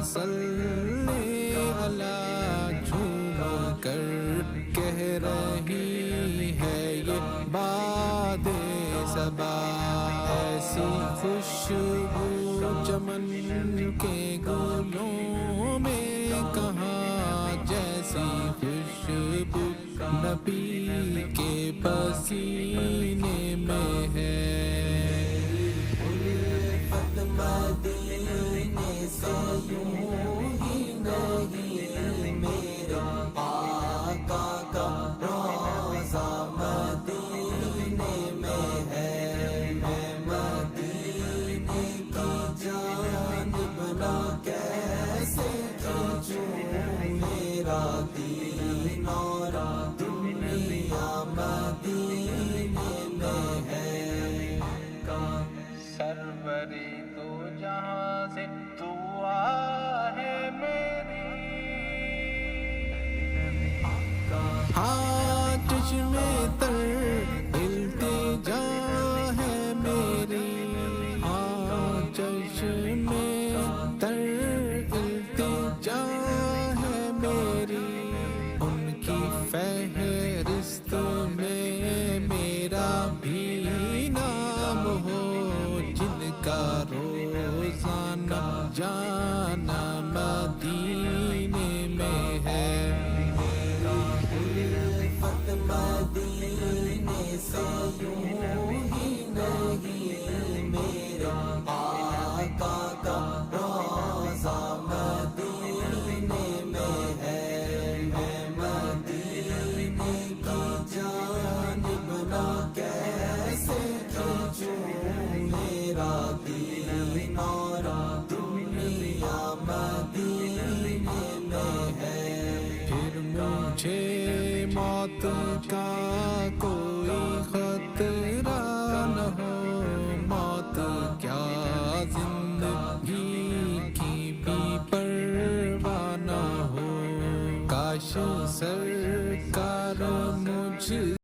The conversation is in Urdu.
صلی علی جھوم کر کہہ رہی ہے یہ باد صبا، ایسی خوشبو چمن کے گلوں میں کہاں، جیسی خوشبو نبی کے پسینے میں ہے۔ الفت مدینے سے یوں ہی نہیں، میرے آقا کا روضہ مدینے میں ہے، میں مدینے کی جانب نہ کیسے کھینچوں، میرا دین اور دنیا مدینے میں ہے۔ سروری تو جہاں سے دعا ہے میری، ہاں چشمے تر التجا ہے میری، ہاں چشمے تر التجا ہے میری، ان کی فہرست میں میرا بھی نام ہو، جن کا روزانہ جانا مدینے میں ہے۔ الفت مدینے سے یوں ہی نہیں، میرے آقا کا روضہ مدینے میں ہے، میں مدینے کی جانب نہ کیسے کھینچوں، میرا دین اور دنیا مدینے میں ہے۔ پھر مجھے موت کا کوئی خطرہ نہ ہو، موت کیا زندگی کی بھی پرواہ نہ ہو، کاش سرکار مجھ